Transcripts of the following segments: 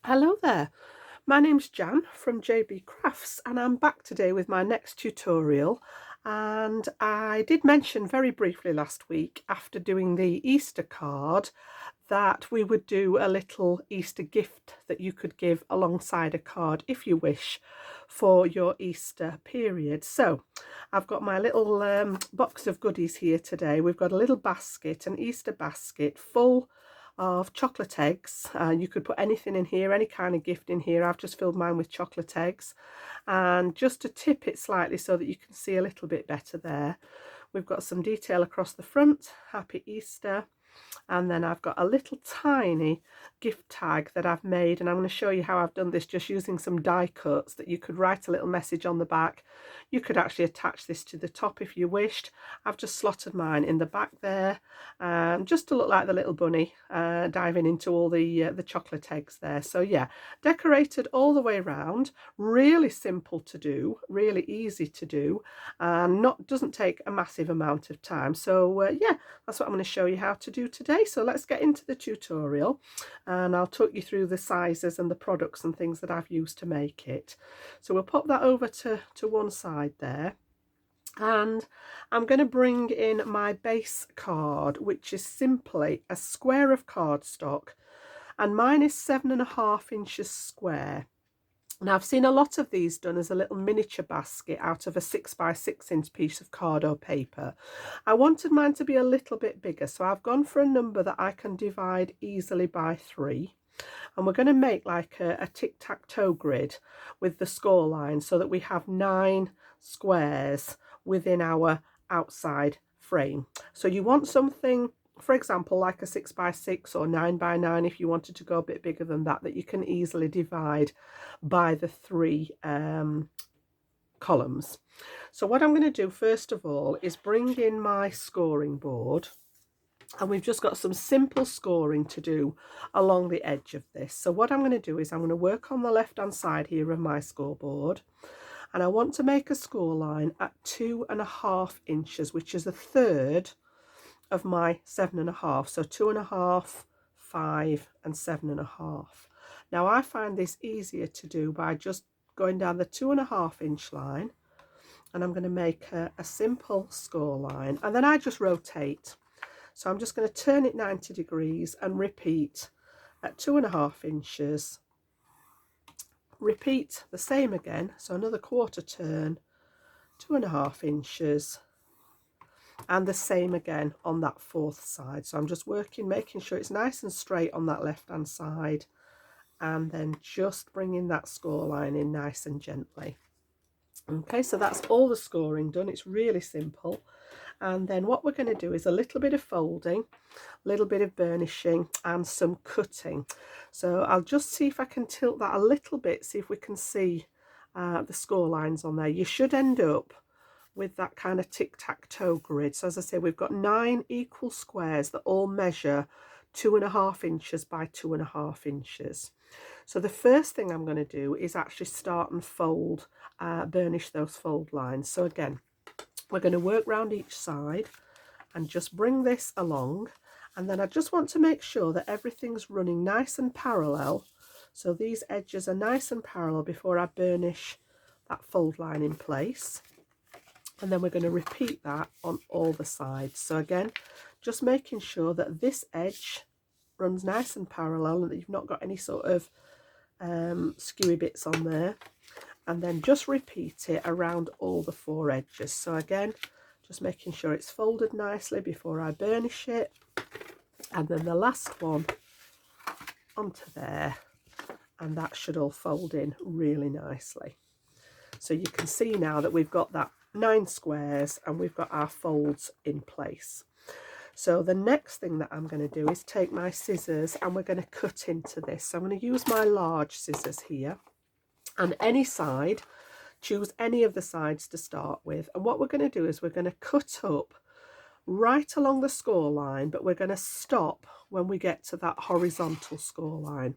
Hello there, my name's Jan from JB Crafts and I'm back today with my next tutorial. And I did mention very briefly last week, after doing the Easter card, that we would do a little Easter gift that you could give alongside a card if you wish for your Easter period. So I've got my little box of goodies here today. We've got a little basket, an Easter basket full of chocolate eggs. You could put anything in here, any kind of gift in here. I've just filled mine with chocolate eggs, and just to tip it slightly so that you can see a little bit better there, we've got some detail across the front, Happy Easter. And then I've got a little tiny gift tag that I've made, and I'm going to show you how I've done this just using some die cuts that you could write a little message on the back. You could actually attach this to the top if you wished. I've just slotted mine in the back there, just to look like the little bunny diving into all the chocolate eggs there. So yeah, decorated all the way around, really simple to do, really easy to do, and doesn't take a massive amount of time. So yeah, that's what I'm going to show you how to do today. So let's get into the tutorial, and I'll talk you through the sizes and the products and things that I've used to make it. So we'll pop that over to one side there, and I'm going to bring in my base card, which is simply a square of cardstock, and mine is 7.5 inches square. Now, I've seen a lot of these done as a little miniature basket out of a 6 by 6 inch piece of card or paper. I wanted mine to be a little bit bigger, so I've gone for a number that I can divide easily by 3. And we're going to make like a tic-tac-toe grid with the score line so that we have 9 squares within our outside frame. So you want something, for example, like a 6 by 6 or 9 by 9, if you wanted to go a bit bigger than that, that you can easily divide by the 3 columns. So what I'm going to do first of all is bring in my scoring board, and we've just got some simple scoring to do along the edge of this. So what I'm going to do is I'm going to work on the left hand side here of my scoreboard, and I want to make a score line at 2.5 inches, which is a third of my 7.5. So 2.5, 5 and 7.5. Now I find this easier to do by just going down the 2.5 inch line, and I'm going to make a simple score line, and then I just rotate. So I'm just going to turn it 90 degrees and repeat at 2.5 inches. Repeat the same again, so another quarter turn, 2.5 inches, and the same again on that fourth side. So I'm just working, making sure it's nice and straight on that left hand side, and then just bringing that score line in nice and gently. Okay, so that's all the scoring done. It's really simple. And then what we're going to do is a little bit of folding, a little bit of burnishing and some cutting. So I'll just see if I can tilt that a little bit, see if we can see the score lines on there. You should end up with that kind of tic-tac-toe grid. So as I say, we've got 9 equal squares that all measure 2.5 inches by 2.5 inches. So the first thing I'm going to do is actually start and fold, burnish those fold lines. So again, we're going to work round each side and just bring this along, and then I just want to make sure that everything's running nice and parallel, so these edges are nice and parallel before I burnish that fold line in place. And then we're going to repeat that on all the sides. So again, just making sure that this edge runs nice and parallel and that you've not got any sort of skewy bits on there, and then just repeat it around all the 4 edges. So again, just making sure it's folded nicely before I burnish it, and then the last one onto there, and that should all fold in really nicely. So you can see now that we've got that 9 squares and we've got our folds in place. So the next thing that I'm going to do is take my scissors and we're going to cut into this. So I'm going to use my large scissors here, and any side, choose any of the sides to start with. And what we're going to do is we're going to cut up right along the score line, but we're going to stop when we get to that horizontal score line.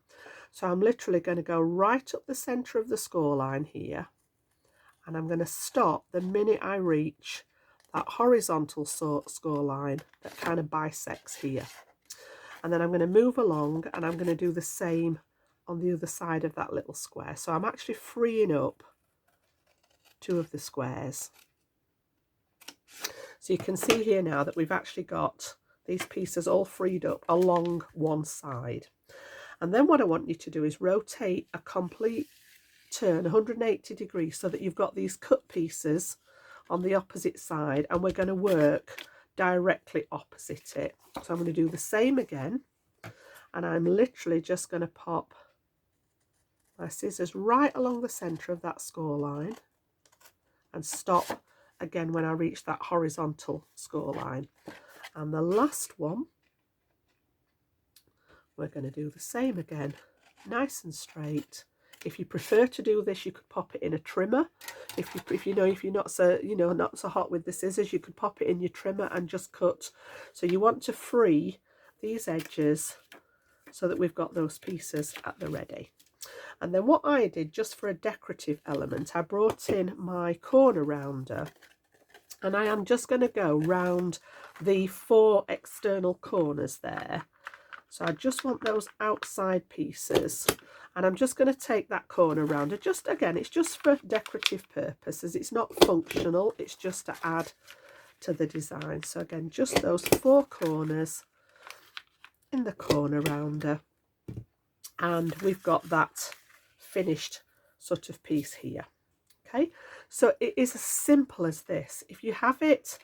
So I'm literally going to go right up the center of the score line here, and I'm going to stop the minute I reach that horizontal score line that kind of bisects here. And then I'm going to move along and I'm going to do the same on the other side of that little square. So I'm actually freeing up 2 of the squares. So you can see here now that we've actually got these pieces all freed up along one side. And then what I want you to do is rotate a complete turn 180 degrees so that you've got these cut pieces on the opposite side, and we're going to work directly opposite it. So I'm going to do the same again, and I'm literally just going to pop my scissors right along the center of that score line and stop again when I reach that horizontal score line. And the last one, we're going to do the same again, nice and straight. If you prefer to do this, you could pop it in a trimmer. If you're not so hot with the scissors, you could pop it in your trimmer and just cut. So you want to free these edges so that we've got those pieces at the ready. And then what I did, just for a decorative element, I brought in my corner rounder, and I am just going to go round the 4 external corners there. So I just want those outside pieces, and I'm just going to take that corner rounder. Just again, it's just for decorative purposes. It's not functional, it's just to add to the design. So again, just those 4 corners in the corner rounder, and we've got that finished sort of piece here. Okay, so it is as simple as this. If you have it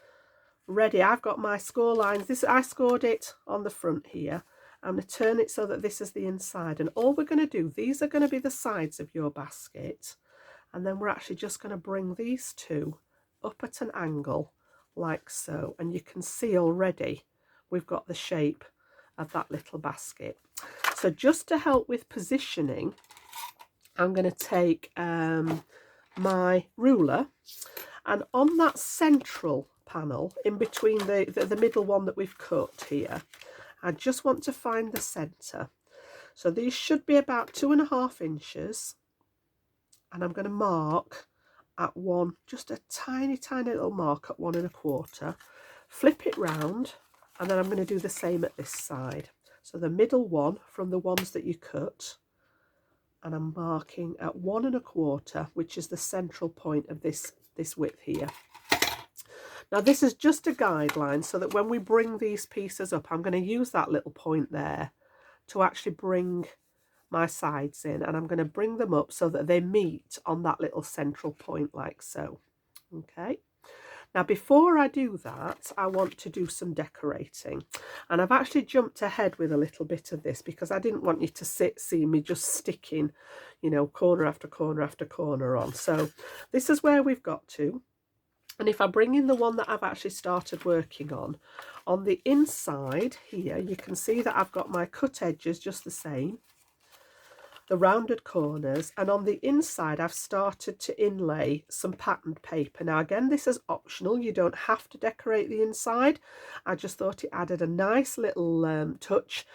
ready, I've got my score lines. I scored it on the front here. I'm going to turn it so that this is the inside, and all we're going to do, these are going to be the sides of your basket, and then we're actually just going to bring these 2 up at an angle like so, and you can see already we've got the shape of that little basket. So just to help with positioning, I'm going to take my ruler, and on that central panel in between the middle one that we've cut here, I just want to find the center. So these should be about 2.5 inches, and I'm going to mark at 1, just a tiny little mark at 1.25. Flip it round, and then I'm going to do the same at this side. So the middle one from the ones that you cut, and I'm marking at 1.25, which is the central point of this width here. Now this is just a guideline so that when we bring these pieces up, I'm going to use that little point there to actually bring my sides in, and I'm going to bring them up so that they meet on that little central point like so. Okay. Now before I do that, I want to do some decorating, and I've actually jumped ahead with a little bit of this because I didn't want you to see me just sticking, corner after corner after corner on. So this is where we've got to. And if I bring in the one that I've actually started working on the inside here, you can see that I've got my cut edges just the same, the rounded corners, and on the inside I've started to inlay some patterned paper. Now again, this is optional, you don't have to decorate the inside. I just thought it added a nice little touch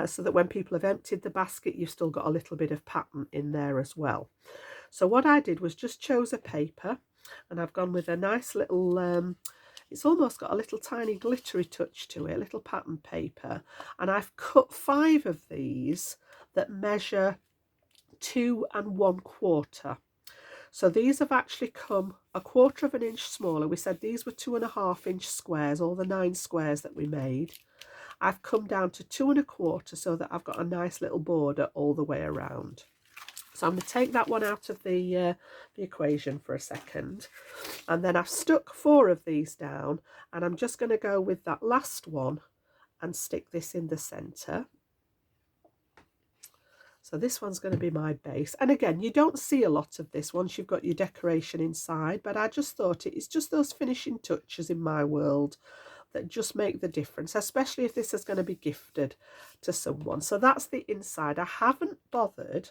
so that when people have emptied the basket, you've still got a little bit of pattern in there as well. So what I did was just chose a paper, and I've gone with a nice little it's almost got a little tiny glittery touch to it, a little pattern paper, and I've cut 5 of these that measure 2 1/4. So these have actually come 1/4 of an inch smaller. We said these were 2.5 inch squares, all the 9 squares that we made. I've come down to 2 1/4 so that I've got a nice little border all the way around. So I'm going to take that one out of the equation for a second, and then I've stuck 4 of these down, and I'm just going to go with that last one and stick this in the center. So this one's going to be my base, and again, you don't see a lot of this once you've got your decoration inside, but I just thought it's just those finishing touches in my world that just make the difference, especially if this is going to be gifted to someone. So that's the inside. I haven't bothered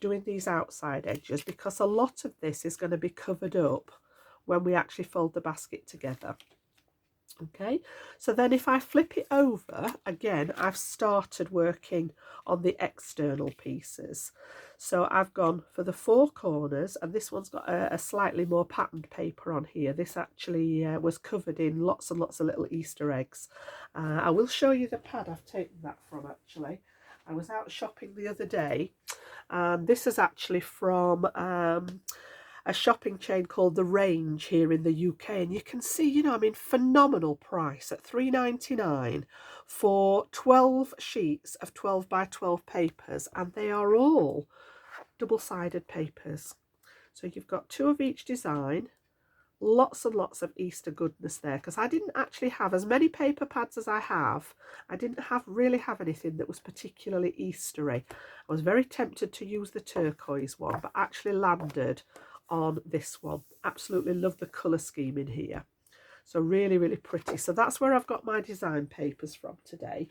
doing these outside edges because a lot of this is going to be covered up when we actually fold the basket together. Okay, so then if I flip it over again, I've started working on the external pieces. So I've gone for the 4 corners, and this one's got a slightly more patterned paper on here. This actually was covered in lots and lots of little Easter eggs. I will show you the pad I've taken that from actually. I was out shopping the other day, and this is actually from a shopping chain called The Range here in the UK, and you can see, you know, I mean, phenomenal price at £3.99 for 12 sheets of 12 by 12 papers, and they are all double-sided papers. So you've got 2 of each design. Lots and lots of Easter goodness there, because I didn't actually have as many paper pads as I have. I didn't really have anything that was particularly Eastery. I was very tempted to use the turquoise one, but actually landed on this one. Absolutely love the colour scheme in here. So really, really pretty. So that's where I've got my design papers from today.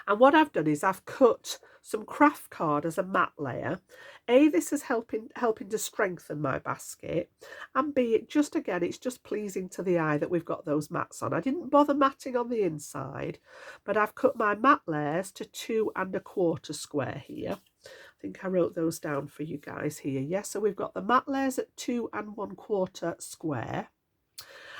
And what I've done is I've cut some craft card as a mat layer. A, this is helping to strengthen my basket, and B, it's just pleasing to the eye that we've got those mats on. I didn't bother matting on the inside, but I've cut my mat layers to 2 1/4 square here. I think I wrote those down for you guys here. Yes, so we've got the mat layers at 2 1/4 square,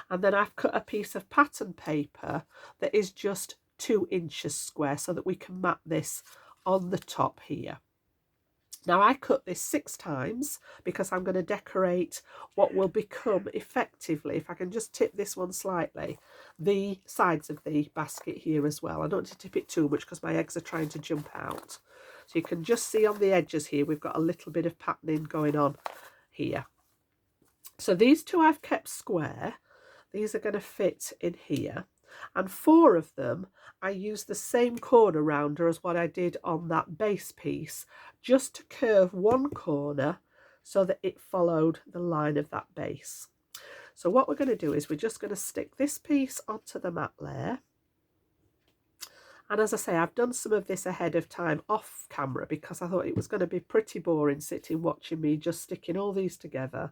and then I've cut a piece of pattern paper that is just 2 inches square so that we can mat this on the top here. Now I cut this 6 times because I'm going to decorate what will become effectively, if I can just tip this one slightly, the sides of the basket here as well. I don't need to tip it too much because my eggs are trying to jump out. So you can just see on the edges here we've got a little bit of patterning going on here. So these 2 I've kept square. These are going to fit in here. And 4 of them, I used the same corner rounder as what I did on that base piece, just to curve one corner so that it followed the line of that base. So what we're going to do is we're just going to stick this piece onto the mat layer. And as I say, I've done some of this ahead of time off camera because I thought it was going to be pretty boring sitting watching me just sticking all these together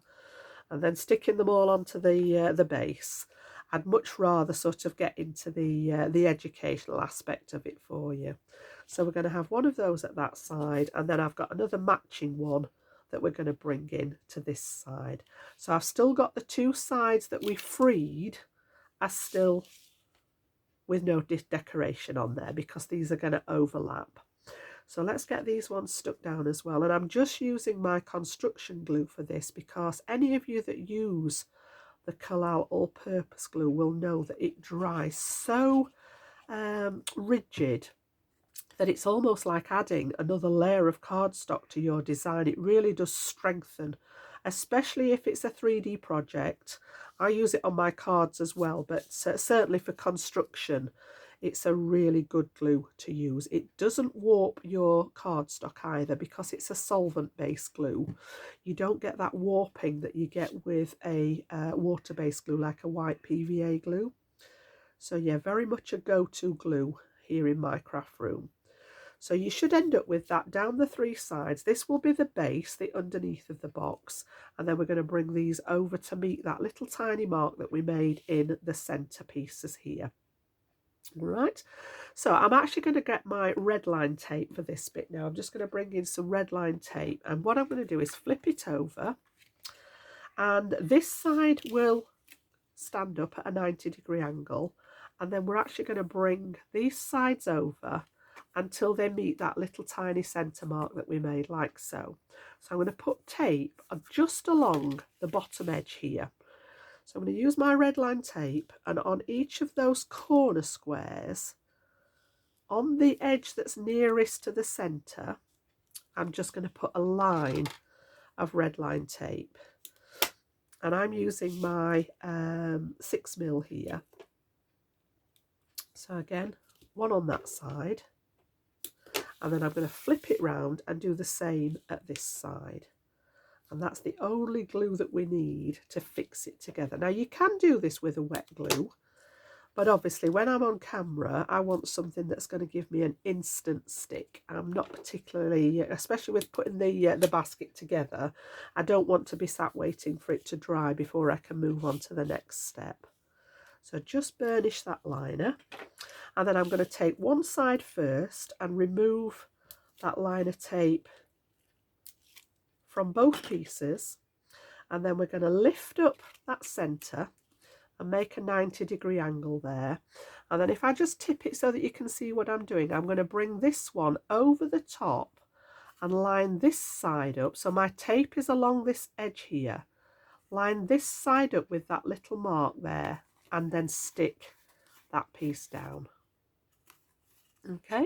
and then sticking them all onto the base. I'd much rather sort of get into the educational aspect of it for you. So we're going to have one of those at that side, and then I've got another matching one that we're going to bring in to this side. So I've still got the 2 sides that we freed are still with no decoration on there because these are going to overlap. So let's get these ones stuck down as well. And I'm just using my construction glue for this because any of you that use the Galore all-purpose glue will know that it dries so rigid that it's almost like adding another layer of cardstock to your design. It really does strengthen, especially if it's a 3D project. I use it on my cards as well, but certainly for construction, it's a really good glue to use. It doesn't warp your cardstock either because it's a solvent-based glue. You don't get that warping that you get with a water-based glue like a white PVA glue. So yeah, very much a go-to glue here in my craft room. So you should end up with that down the 3 sides. This will be the base, the underneath of the box, and then we're going to bring these over to meet that little tiny mark that we made in the centre pieces here. Right, so I'm actually going to get my red line tape for this bit now. I'm just going to bring in some red line tape, and what I'm going to do is flip it over, and this side will stand up at a 90-degree angle, and then we're actually going to bring these sides over until they meet that little tiny centre mark that we made, like so. So I'm going to put tape just along the bottom edge here. So I'm going to use my red line tape, and on each of those corner squares, on the edge that's nearest to the centre, I'm just going to put a line of red line tape. And I'm using my 6mm here. So again, one on that side. And then I'm going to flip it round and do the same at this side. And that's the only glue that we need to fix it together. Now you can do this with a wet glue, but obviously when I'm on camera I want something that's going to give me an instant stick. I'm not particularly, especially with putting the basket together, I don't want to be sat waiting for it to dry before I can move on to the next step. So just burnish that liner, and then I'm going to take one side first and remove that liner tape from both pieces, and then we're going to lift up that centre and make a 90-degree angle there. And then if I just tip it so that you can see what I'm doing, I'm going to bring this one over the top and line this side up. So my tape is along this edge here. Line this side up with that little mark there and then stick that piece down. Okay.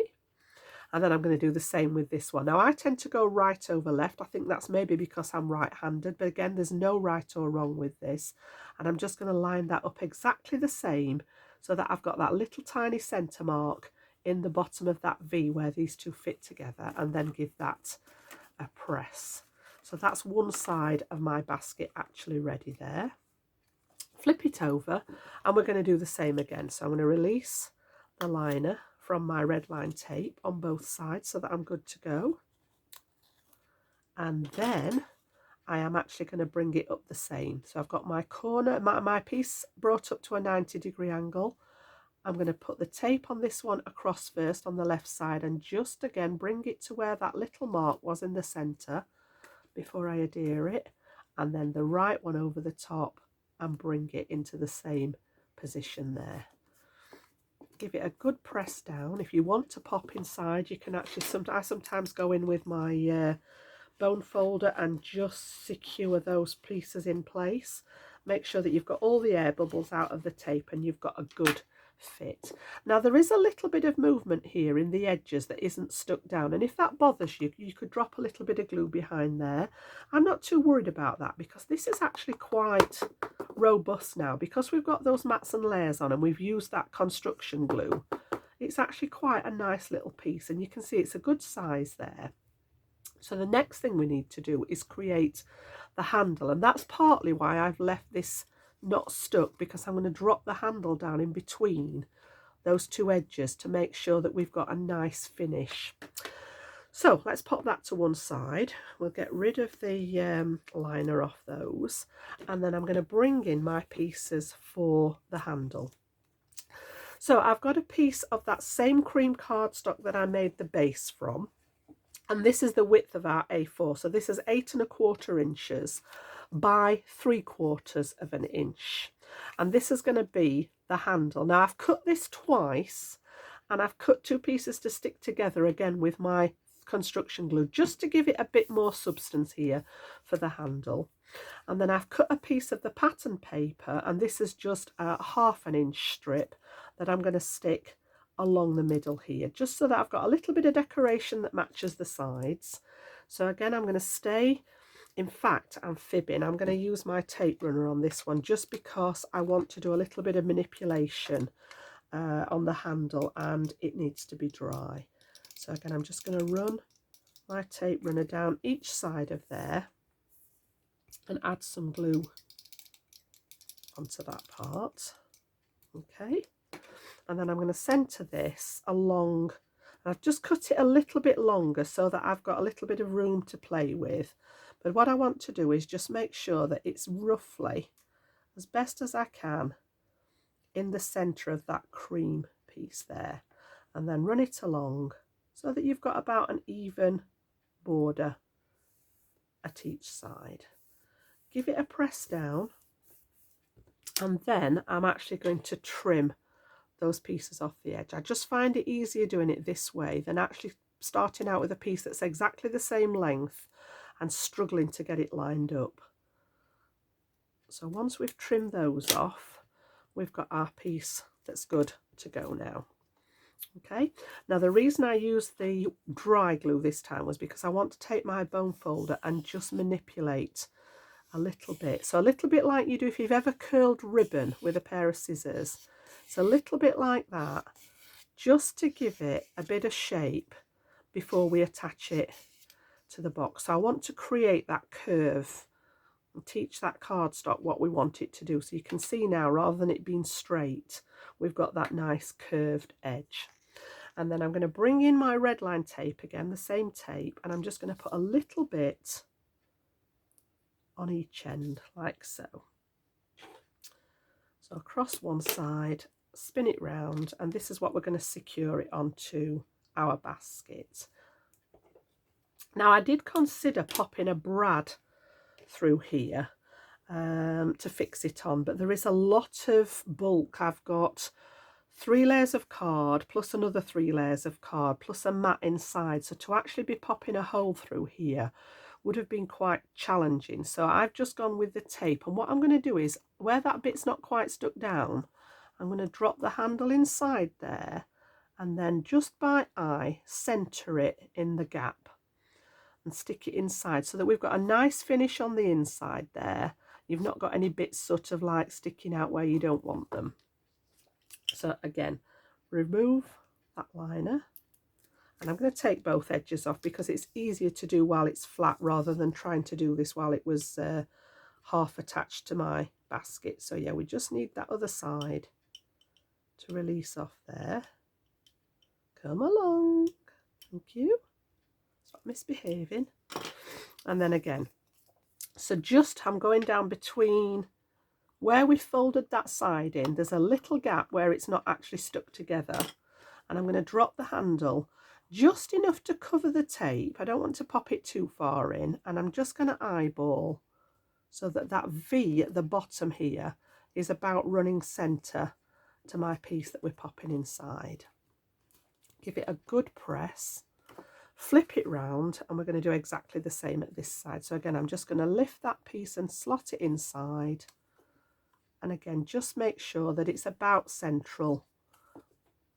And then I'm going to do the same with this one. Now I tend to go right over left. I think that's maybe because I'm right-handed, but again, there's no right or wrong with this. And I'm just going to line that up exactly the same so that I've got that little tiny centre mark in the bottom of that V where these two fit together, and then give that a press. So that's one side of my basket actually ready there. Flip it over and we're going to do the same again. So I'm going to release the liner from my red line tape on both sides so that I'm good to go. And then I am actually going to bring it up the same. So I've got my corner, my piece brought up to a 90-degree angle. I'm going to put the tape on this one across first on the left side and just again bring it to where that little mark was in the centre before I adhere it, and then the right one over the top and bring it into the same position there. Give it a good press down. If you want to pop inside, you can actually, I sometimes go in with my bone folder and just secure those pieces in place. Make sure that you've got all the air bubbles out of the tape and you've got a good fit. Now there is a little bit of movement here in the edges that isn't stuck down, and if that bothers you, you could drop a little bit of glue behind there. I'm not too worried about that because this is actually quite robust now, because we've got those mats and layers on and we've used that construction glue. It's actually quite a nice little piece, and you can see it's a good size there. So the next thing we need to do is create the handle, and that's partly why I've left this not stuck, because I'm going to drop the handle down in between those two edges to make sure that we've got a nice finish. So let's pop that to one side. We'll get rid of the liner off those, and then I'm going to bring in my pieces for the handle. So I've got a piece of that same cream cardstock that I made the base from, and this is the width of our A4. So this is 8 1/4 inches by 3/4 of an inch, and this is going to be the handle. Now I've cut this twice, and I've cut two pieces to stick together again with my construction glue, just to give it a bit more substance here for the handle. And then I've cut a piece of the pattern paper, and this is just a 1/2 inch strip that I'm going to stick along the middle here, just so that I've got a little bit of decoration that matches the sides. So again, I'm going to stay, in fact, I'm fibbing, I'm going to use my tape runner on this one just because I want to do a little bit of manipulation on the handle, and it needs to be dry. So again, I'm just going to run my tape runner down each side of there and add some glue onto that part. Okay, and then I'm going to centre this along, and I've just cut it a little bit longer so that I've got a little bit of room to play with. But what I want to do is just make sure that it's roughly, as best as I can, in the centre of that cream piece there, and then run it along so that you've got about an even border at each side. Give it a press down, and then I'm actually going to trim those pieces off the edge. I just find it easier doing it this way than actually starting out with a piece that's exactly the same length and struggling to get it lined up. So once we've trimmed those off, we've got our piece that's good to go now. Okay, now the reason I used the dry glue this time was because I want to take my bone folder and just manipulate a little bit. So a little bit like you do if you've ever curled ribbon with a pair of scissors. So a little bit like that, just to give it a bit of shape before we attach it to the box. So I want to create that curve and teach that cardstock what we want it to do. So you can see now, rather than it being straight, we've got that nice curved edge. And then I'm going to bring in my red line tape again, the same tape, and I'm just going to put a little bit on each end like so. So across one side, spin it round, and this is what we're going to secure it onto our basket. Now I did consider popping a brad through here to fix it on, but there is a lot of bulk. I've got 3 layers of card plus another 3 layers of card plus a mat inside. So to actually be popping a hole through here would have been quite challenging. So I've just gone with the tape, and what I'm going to do is where that bit's not quite stuck down, I'm going to drop the handle inside there and then just by eye center it in the gap and stick it inside so that we've got a nice finish on the inside there. You've not got any bits sort of like sticking out where you don't want them. So again, remove that liner, and I'm going to take both edges off because it's easier to do while it's flat rather than trying to do this while it was half attached to my basket. So yeah, we just need that other side to release off there. Come along, thank you. Stop misbehaving. And then again, so just I'm going down between where we folded that side in, there's a little gap where it's not actually stuck together, and I'm going to drop the handle just enough to cover the tape. I don't want to pop it too far in, and I'm just going to eyeball so that that V at the bottom here is about running center to my piece that we're popping inside. Give it a good press, flip it round, and we're going to do exactly the same at this side. So again, I'm just going to lift that piece and slot it inside, and again just make sure that it's about central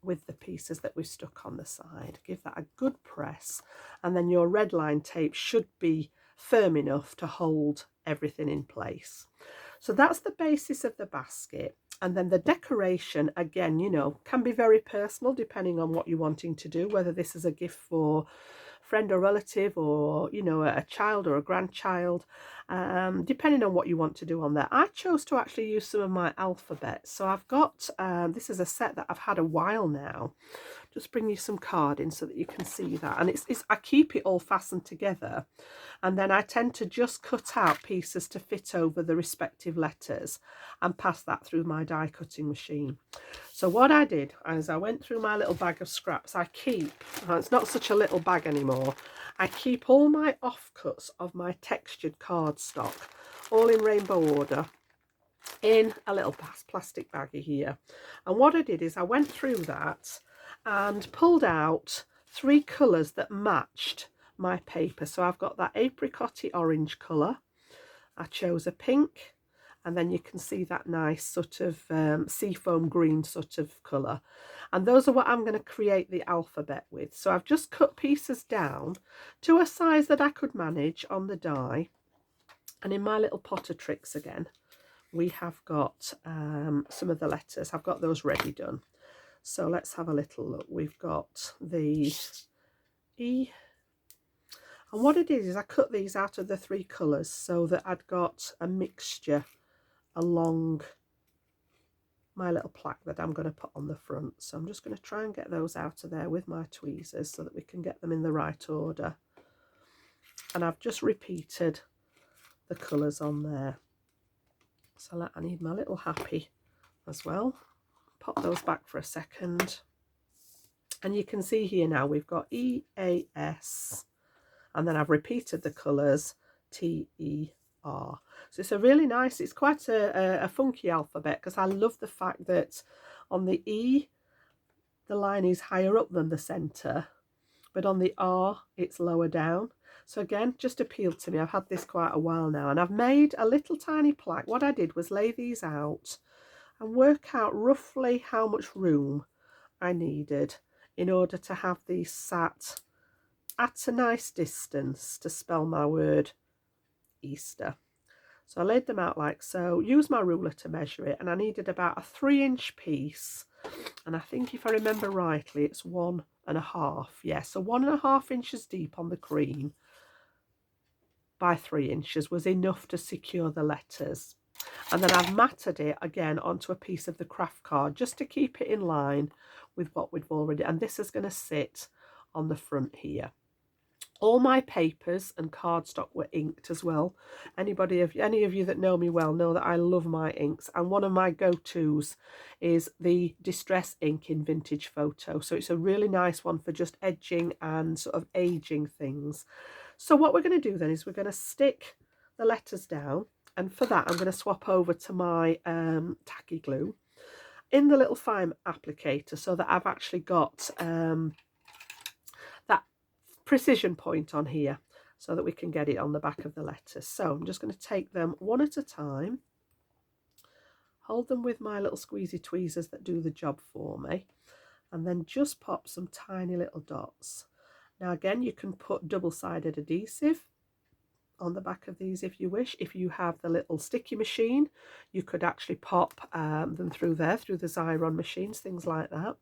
with the pieces that we've stuck on the side. Give that a good press, and then your red line tape should be firm enough to hold everything in place. So that's the basis of the basket. And then the decoration, again, you know, can be very personal depending on what you're wanting to do, whether this is a gift for friend or relative, or you know, a child or a grandchild, depending on what you want to do on there. I chose to actually use some of my alphabet, so I've got this is a set that I've had a while now. Just bring you some card in so that you can see that, and it's I keep it all fastened together, and then I tend to just cut out pieces to fit over the respective letters and pass that through my die cutting machine. So what I did is I went through my little bag of scraps. I keep, it's not such a little bag anymore, I keep all my offcuts of my textured cardstock, all in rainbow order, in a little plastic baggie here. And what I did is I went through that and pulled out 3 colours that matched my paper. So I've got that apricot-y orange colour, I chose a pink, and then you can see that nice sort of seafoam green sort of colour, and those are what I'm going to create the alphabet with. So I've just cut pieces down to a size that I could manage on the die, and in my little Potter tricks again we have got some of the letters. I've got those ready done, so let's have a little look. We've got the E, and what it is I cut these out of the 3 colours so that I'd got a mixture along my little plaque that I'm going to put on the front. So I'm just going to try and get those out of there with my tweezers so that we can get them in the right order. And I've just repeated the colours on there. So I need my little happy as well. Pop those back for a second. And you can see here now we've got E-A-S, and then I've repeated the colours T-E-R. So it's a really nice, it's quite a funky alphabet, because I love the fact that on the E the line is higher up than the centre, but on the R it's lower down. So again, just appealed to me. I've had this quite a while now, and I've made a little tiny plaque. What I did was lay these out and work out roughly how much room I needed in order to have these sat at a nice distance to spell my word Easter. So I laid them out like so, used my ruler to measure it, and I needed about a 3-inch piece, and I think if I remember rightly it's 1.5, yeah, so 1.5 inches deep on the cream by 3 inches was enough to secure the letters. And then I've matted it again onto a piece of the craft card just to keep it in line with what we've already, and this is going to sit on the front here. All my papers and cardstock were inked as well. Any of you that know me well know that I love my inks, and one of my go-tos is the Distress ink in Vintage Photo. So it's a really nice one for just edging and sort of aging things. So what we're going to do then is we're going to stick the letters down, and for that I'm going to swap over to my tacky glue. in the little fine applicator so that I've actually got that precision point on here so that we can get it on the back of the letters. So I'm just going to take them one at a time, hold them with my little squeezy tweezers that do the job for me, and then just pop some tiny little dots. Now again, you can put double-sided adhesive on the back of these if you wish. If you have the little sticky machine, you could actually pop them through there, through the Xyron machines, things like that.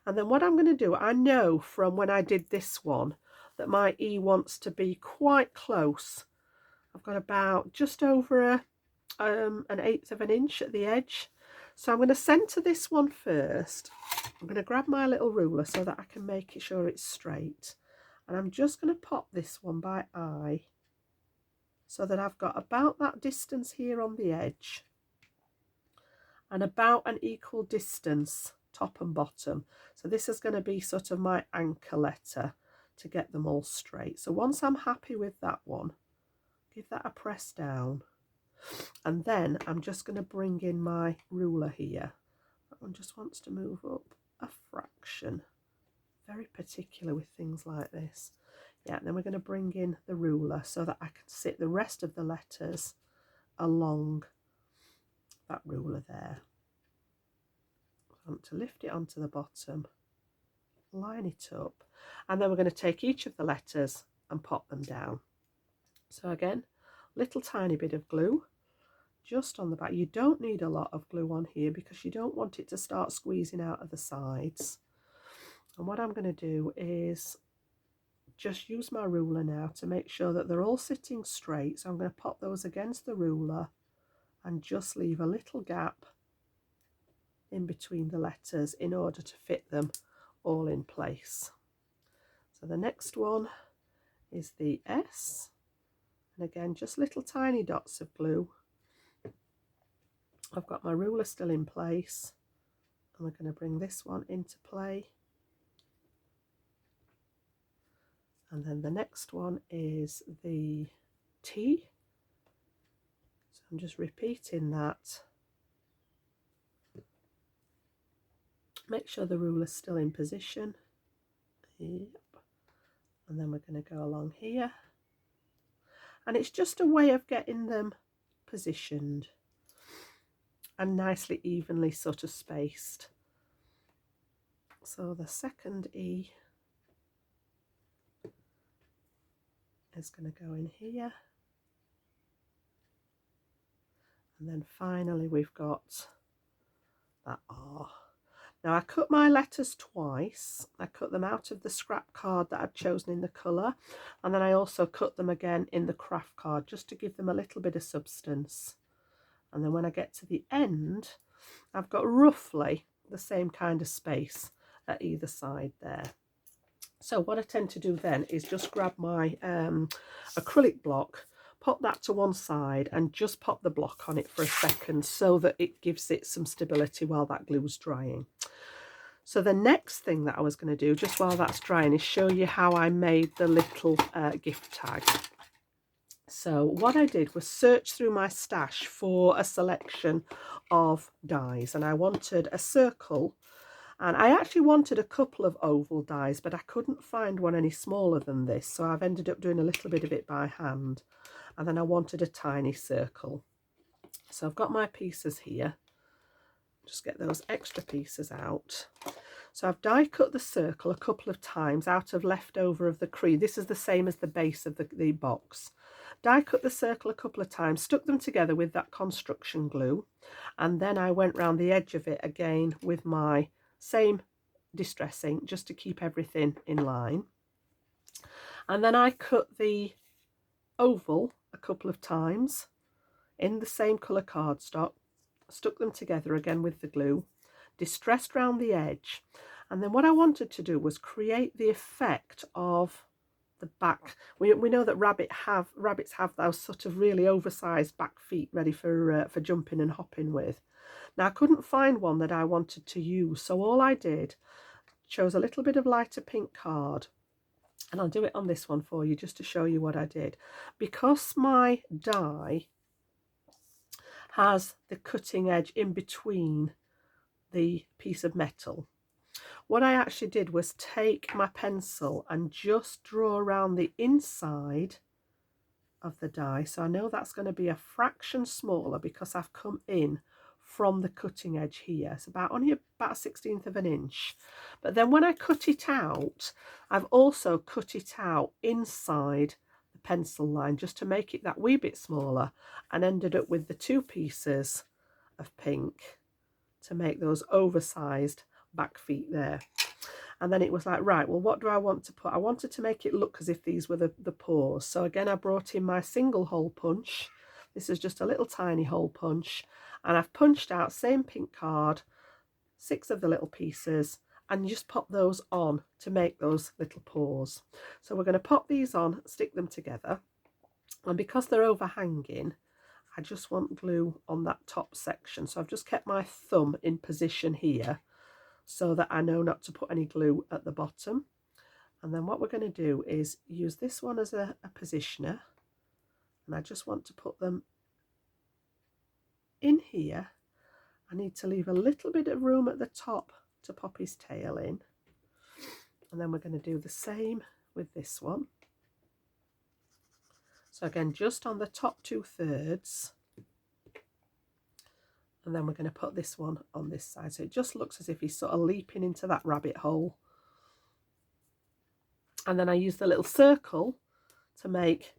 And then what I'm going to do, I know from when I did this one that my E wants to be quite close. I've got about just over an 1/8 of an inch at the edge. So I'm going to centre this one first. I'm going to grab my little ruler so that I can make sure it's straight. And I'm just going to pop this one by eye so that I've got about that distance here on the edge and about an equal distance top and bottom. So this is going to be sort of my anchor letter to get them all straight. So once I'm happy with that one, give that a press down. And then I'm just going to bring in my ruler here. That one just wants to move up a fraction. Very particular with things like this. Yeah, and then we're going to bring in the ruler so that I can sit the rest of the letters along that ruler there. I want to lift it onto the bottom, line it up, and then we're going to take each of the letters and pop them down. So again, little tiny bit of glue just on the back. You don't need a lot of glue on here because you don't want it to start squeezing out of the sides. And what I'm going to do is just use my ruler now to make sure that they're all sitting straight. So I'm going to pop those against the ruler and just leave a little gap in between the letters in order to fit them all in place. So the next one is the S, and again just little tiny dots of glue. I've got my ruler still in place, and we're going to bring this one into play. And then the next one is the T. So I'm just repeating that. Make sure the ruler's still in position. Yep. And then we're going to go along here. And it's just a way of getting them positioned and nicely evenly sort of spaced. So the second E is going to go in here, and then finally we've got that R. Now I cut my letters twice. I cut them out of the scrap card that I'd chosen in the colour, and then I also cut them again in the craft card just to give them a little bit of substance. And then when I get to the end, I've got roughly the same kind of space at either side there. So what I tend to do then is just grab my acrylic block, pop that to one side and just pop the block on it for a second so that it gives it some stability while that glue's drying. So the next thing that I was going to do just while that's drying is show you how I made the little gift tag. So what I did was search through my stash for a selection of dies, and I wanted a circle. And I actually wanted a couple of oval dies, but I couldn't find one any smaller than this. So I've ended up doing a little bit of it by hand. And then I wanted a tiny circle. So I've got my pieces here. Just get those extra pieces out. So I've die cut the circle a couple of times out of leftover of the cream. This is the same as the base of the box. Die cut the circle a couple of times, stuck them together with that construction glue. And then I went round the edge of it again with my same distressing just to keep everything in line. And then I cut the oval a couple of times in the same colour cardstock, stuck them together again with the glue, distressed round the edge. And then what I wanted to do was create the effect of the back. We know that rabbits have those sort of really oversized back feet ready for jumping and hopping with. Now I couldn't find one that I wanted to use, so all I did, chose a little bit of lighter pink card, and I'll do it on this one for you just to show you what I did. Because my die has the cutting edge in between the piece of metal, what I actually did was take my pencil and just draw around the inside of the die. So I know that's going to be a fraction smaller because I've come in from the cutting edge here. It's only about a 1/16 of an inch. But then when I cut it out, I've also cut it out inside the pencil line just to make it that wee bit smaller, and ended up with the 2 pieces of pink to make those oversized back feet there. And then it was like, right, well, what do I want to put? I wanted to make it look as if these were the paws. So again, I brought in my single hole punch. This is just a little tiny hole punch. And I've punched out, same pink card, 6 of the little pieces, and just pop those on to make those little paws. So we're going to pop these on, stick them together. And because they're overhanging, I just want glue on that top section. So I've just kept my thumb in position here, so that I know not to put any glue at the bottom. And then what we're going to do is use this one as a positioner, and I just want to put them in here. I need to leave a little bit of room at the top to pop his tail in, and then we're going to do the same with this one. So again, just on the top 2/3, and then we're going to put this one on this side, so it just looks as if he's sort of leaping into that rabbit hole. And then I use the little circle to make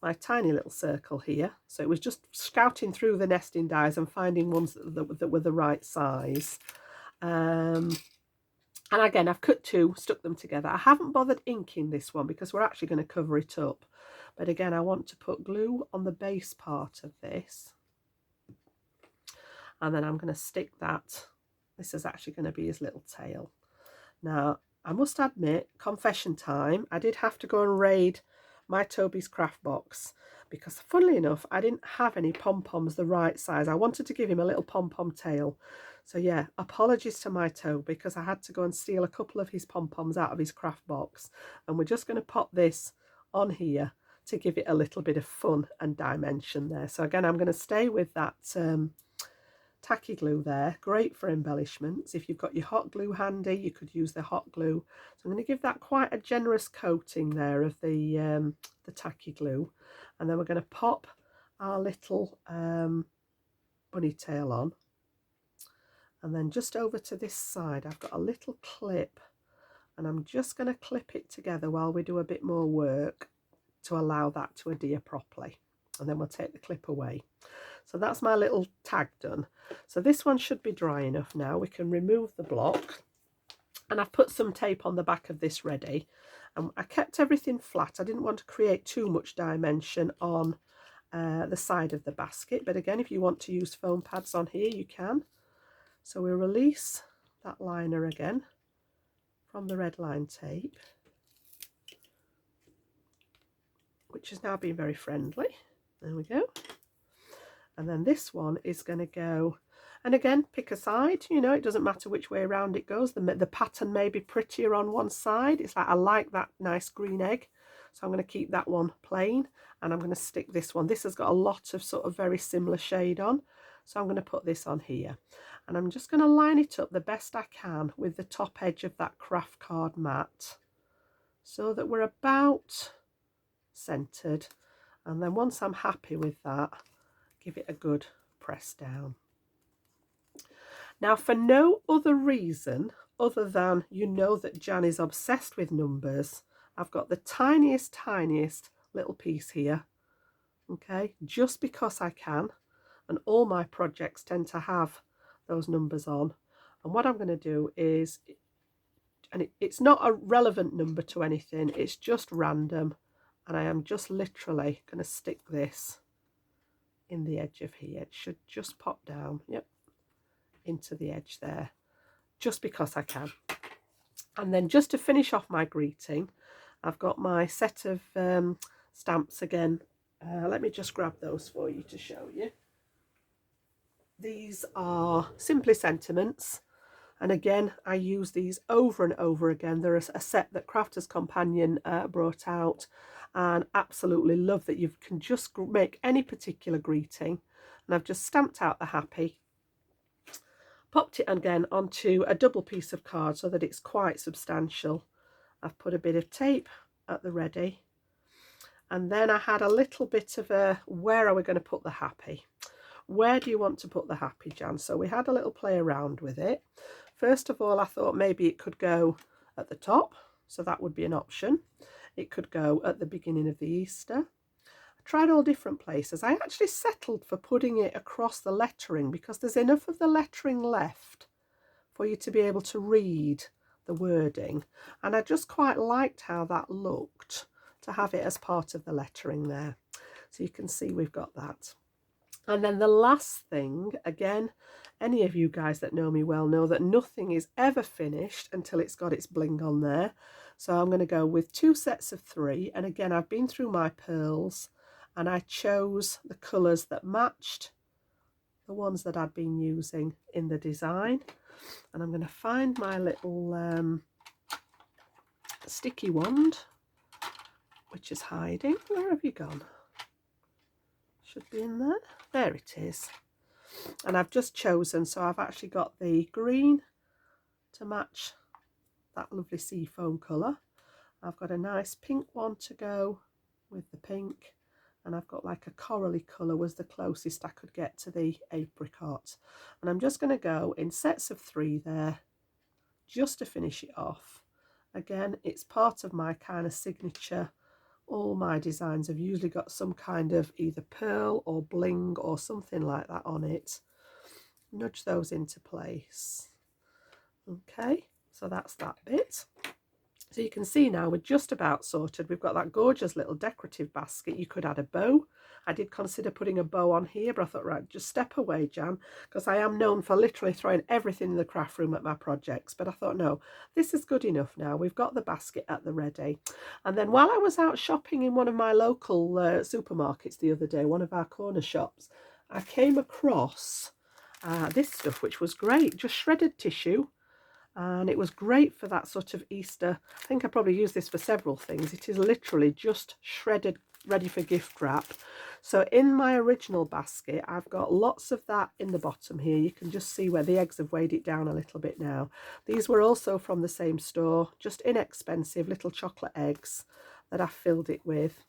my tiny little circle here. So it was just scouting through the nesting dies and finding ones that were the right size. And again, I've cut 2, stuck them together. I haven't bothered inking this one because we're actually going to cover it up. But again, I want to put glue on the base part of this. And then I'm going to stick that. This is actually going to be his little tail. Now, I must admit, confession time, I did have to go and raid my Toby's craft box because, funnily enough, I didn't have any pom-poms the right size. I wanted to give him a little pom-pom tail. So yeah, apologies to my Toby because I had to go and steal a couple of his pom-poms out of his craft box. And we're just going to pop this on here to give it a little bit of fun and dimension there. So again, I'm going to stay with that tacky glue there. Great for embellishments. If you've got your hot glue handy, you could use the hot glue. So I'm going to give that quite a generous coating there of the tacky glue, and then we're going to pop our little bunny tail on. And then just over to this side, I've got a little clip, and I'm just going to clip it together while we do a bit more work to allow that to adhere properly, and then we'll take the clip away. So that's my little tag done. So this one should be dry enough now. We can remove the block, and I've put some tape on the back of this ready, and I kept everything flat. I didn't want to create too much dimension on the side of the basket, but again, if you want to use foam pads on here, you can. So we'll release that liner again from the red line tape, which has now been very friendly. There we go. And then this one is going to go, and again, pick a side, you know, it doesn't matter which way around it goes. The pattern may be prettier on one side. It's like, I like that nice green egg, so I'm going to keep that one plain, and I'm going to stick this one. This has got a lot of sort of very similar shade on, so I'm going to put this on here, and I'm just going to line it up the best I can with the top edge of that craft card mat so that we're about centered. And then once I'm happy with that, give it a good press down. Now, for no other reason other than you know that Jan is obsessed with numbers, I've got the tiniest little piece here, okay, just because I can, and all my projects tend to have those numbers on. And what I'm going to do is, and it's not a relevant number to anything, it's just random, and I am just literally going to stick this in the edge of here. It should just pop down, yep, into the edge there, just because I can. And then just to finish off my greeting, I've got my set of stamps again. Let me just grab those for you to show you. These are Simply Sentiments, and again, I use these over and over again. They're a set that Crafters Companion brought out, and absolutely love that you can just make any particular greeting. And I've just stamped out the happy, Popped it again onto a double piece of card so that it's quite substantial. I've put a bit of tape at the ready, and then I had a little bit of a, where are we going to put the happy? Where do you want to put the happy, Jan? So we had a little play around with it. First of all, I thought maybe it could go at the top, so that would be an option. It could go at the beginning of the Easter. I tried all different places. I actually settled for putting it across the lettering because there's enough of the lettering left for you to be able to read the wording, and I just quite liked how that looked to have it as part of the lettering there. So you can see we've got that. And then the last thing, again, any of you guys that know me well know that nothing is ever finished until it's got its bling on there. So I'm going to go with 2 sets of 3, and again I've been through my pearls and I chose the colours that matched the ones that I'd been using in the design. And I'm going to find my little sticky wand, which is hiding. Where have you gone? Should be in there. There it is. And I've just chosen, so I've actually got the green to match that lovely sea foam colour. I've got a nice pink one to go with the pink, and I've got like a corally colour was the closest I could get to the apricot. And I'm just going to go in sets of 3 there just to finish it off. Again, it's part of my kind of signature. All my designs have usually got some kind of either pearl or bling or something like that on it. Nudge those into place. Okay, so that's that bit. So you can see now we're just about sorted. We've got that gorgeous little decorative basket. You could add a bow. I did consider putting a bow on here, but I thought, right, just step away, Jan, because I am known for literally throwing everything in the craft room at my projects. But I thought, no, this is good enough now. We've got the basket at the ready. And then while I was out shopping in one of my local supermarkets the other day, one of our corner shops, I came across this stuff, which was great, just shredded tissue. And it was great for that sort of Easter. I think I probably use this for several things. It is literally just shredded, ready for gift wrap. So in my original basket, I've got lots of that in the bottom here. You can just see where the eggs have weighed it down a little bit now. These were also from the same store, just inexpensive little chocolate eggs that I filled it with.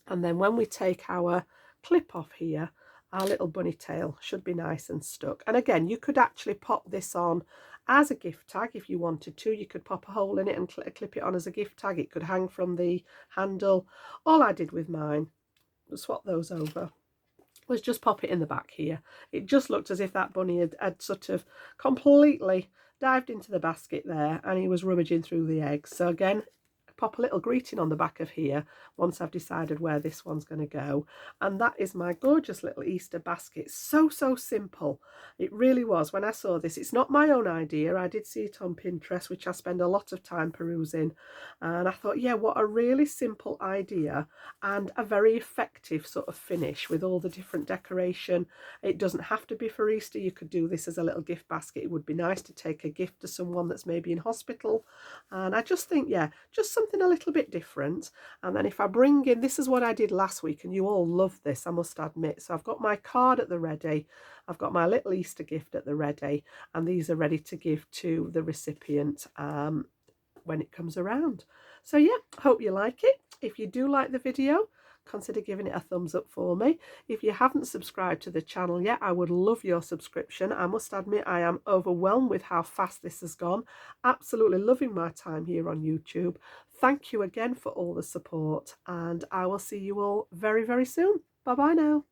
And then when we take our clip off here, our little bunny tail should be nice and stuck. And again, you could actually pop this on as a gift tag if you wanted to. You could pop a hole in it and clip it on as a gift tag. It could hang from the handle. All I did with mine, swap those over, was just pop it in the back here. It just looked as if that bunny had sort of completely dived into the basket there and he was rummaging through the eggs. So again, pop a little greeting on the back of here once I've decided where this one's going to go. And that is my gorgeous little Easter basket. So simple. It really was. When I saw this, it's not my own idea. I did see it on Pinterest, which I spend a lot of time perusing, and I thought, yeah, what a really simple idea and a very effective sort of finish with all the different decoration. It doesn't have to be for Easter. You could do this as a little gift basket. It would be nice to take a gift to someone that's maybe in hospital. And I just think, yeah, just something a little bit different. And then if I bring in, this is what I did last week, and you all love this, I must admit. So I've got my card at the ready, I've got my little Easter gift at the ready, and these are ready to give to the recipient when it comes around. So yeah, hope you like it. If you do like the video, consider giving it a thumbs up for me. If you haven't subscribed to the channel yet, I would love your subscription. I must admit, I am overwhelmed with how fast this has gone. Absolutely loving my time here on YouTube. Thank you again for all the support, and I will see you all very soon. Bye bye now.